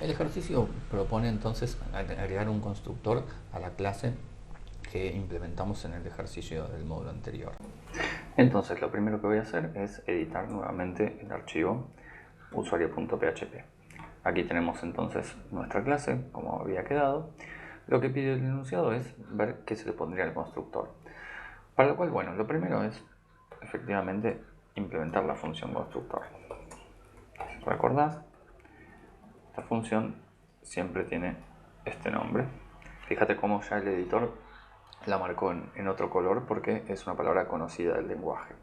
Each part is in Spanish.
El ejercicio propone entonces agregar un constructor a la clase que implementamos en el ejercicio del módulo anterior. Entonces lo primero que voy a hacer es editar nuevamente el archivo usuario.php. Aquí tenemos entonces nuestra clase, como había quedado. Lo que pide el enunciado es ver qué se le pondría al constructor. Para lo cual, bueno, lo primero es efectivamente implementar la función constructor. ¿Recordás? Esta función siempre tiene este nombre. Fíjate cómo ya el editor la marcó en otro color porque es una palabra conocida del lenguaje.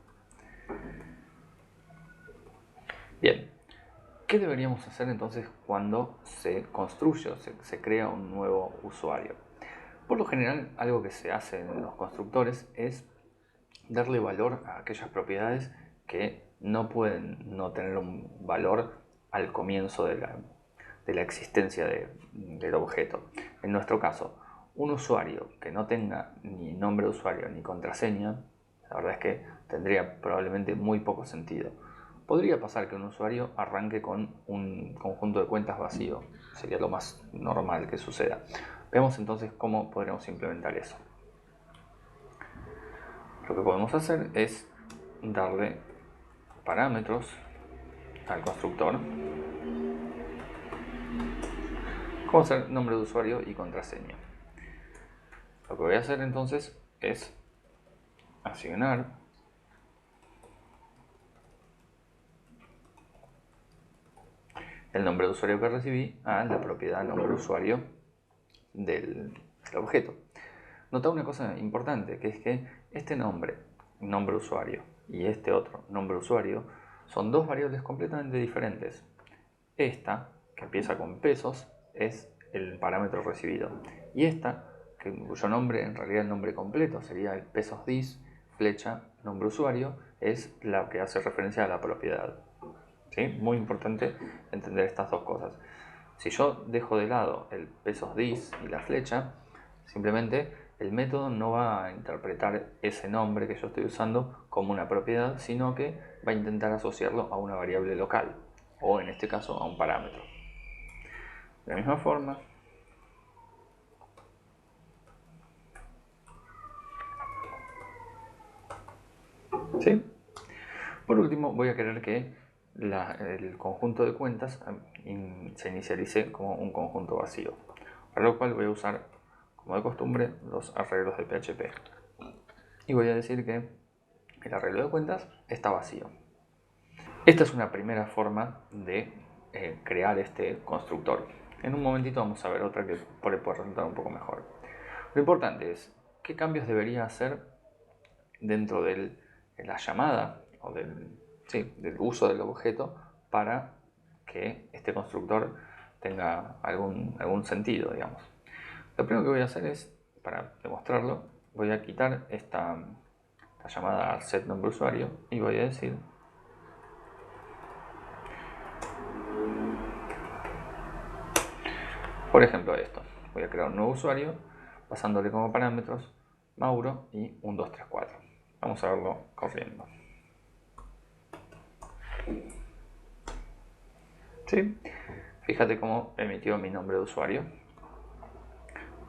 Bien, ¿qué deberíamos hacer entonces cuando se construye o se crea un nuevo usuario? Por lo general, algo que se hace en los constructores es darle valor a aquellas propiedades que no pueden no tener un valor al comienzo de la existencia del objeto. En nuestro caso, un usuario que no tenga ni nombre de usuario ni contraseña, la verdad es que tendría probablemente muy poco sentido. Podría pasar que un usuario arranque con un conjunto de cuentas vacío, sería lo más normal que suceda. Veamos entonces cómo podremos implementar eso. Lo que podemos hacer es darle parámetros al constructor, como ser nombre de usuario y contraseña. Lo que voy a hacer entonces es asignar el nombre de usuario que recibí a la propiedad nombre de usuario del objeto. Nota una cosa importante, que es que este nombre usuario, y este otro nombre usuario, son dos variables completamente diferentes. Esta, que empieza con pesos, es el parámetro recibido. Y esta, cuyo nombre, en realidad el nombre completo, sería el pesos dis, flecha, nombre usuario, es la que hace referencia a la propiedad. ¿Sí? Muy importante entender estas dos cosas. Si yo dejo de lado el pesos dis y la flecha, simplemente el método no va a interpretar ese nombre que yo estoy usando como una propiedad, sino que va a intentar asociarlo a una variable local, o en este caso a un parámetro. De la misma forma, ¿sí? Por último, voy a querer que el conjunto de cuentas se inicialice como un conjunto vacío, para lo cual voy a usar, como de costumbre, los arreglos de PHP. Y voy a decir que el arreglo de cuentas está vacío. Esta es una primera forma de crear este constructor. En un momentito vamos a ver otra que puede resultar un poco mejor. Lo importante es qué cambios debería hacer dentro de la llamada o del uso del objeto para que este constructor tenga algún sentido, digamos. Lo primero que voy a hacer es, para demostrarlo, voy a quitar esta llamada setNombreUsuario y voy a decir por ejemplo esto. Voy a crear un nuevo usuario pasándole como parámetros Mauro y 1234. Vamos a verlo corriendo. ¿Sí? Fíjate cómo emitió mi nombre de usuario.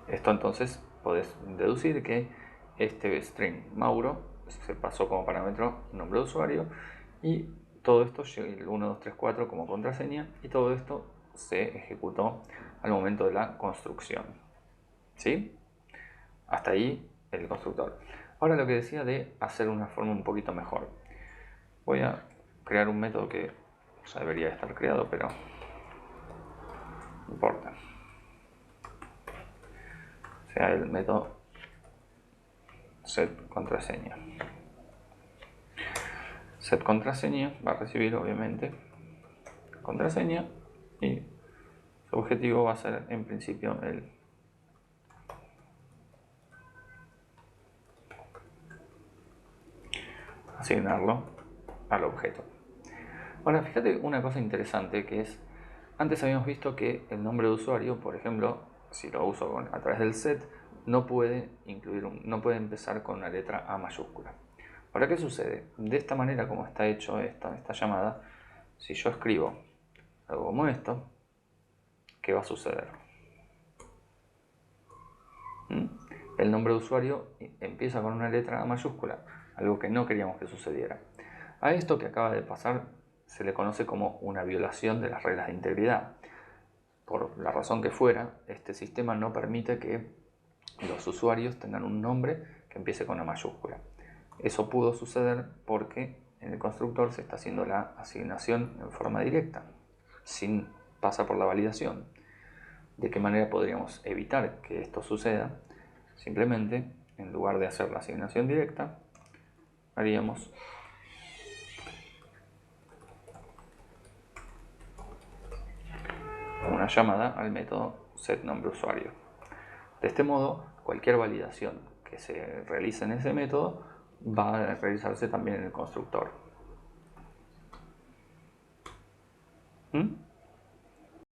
Esto entonces podés deducir que este string Mauro se pasó como parámetro nombre de usuario y todo esto, el 1234 como contraseña, y todo esto se ejecutó al momento de la construcción. ¿Sí? Hasta ahí el constructor. Ahora lo que decía de hacer una forma un poquito mejor. Voy a crear un método que ya debería estar creado, pero no importa. O sea, el método setContraseña. SetContraseña va a recibir obviamente contraseña y su objetivo va a ser en principio el asignarlo al objeto. Ahora fíjate una cosa interesante, que es, antes habíamos visto que el nombre de usuario, por ejemplo, si lo uso a través del set, no puede empezar con la letra A mayúscula. Ahora, ¿qué sucede? De esta manera, como está hecho esta llamada, si yo escribo algo como esto, ¿qué va a suceder? El nombre de usuario empieza con una letra mayúscula, algo que no queríamos que sucediera. A esto que acaba de pasar se le conoce como una violación de las reglas de integridad. Por la razón que fuera, este sistema no permite que los usuarios tengan un nombre que empiece con una mayúscula. Eso pudo suceder porque en el constructor se está haciendo la asignación en forma directa, sin pasar por la validación. ¿De qué manera podríamos evitar que esto suceda? Simplemente, en lugar de hacer la asignación directa, haríamos una llamada al método setNombreUsuario. De este modo, cualquier validación que se realice en ese método va a realizarse también en el constructor.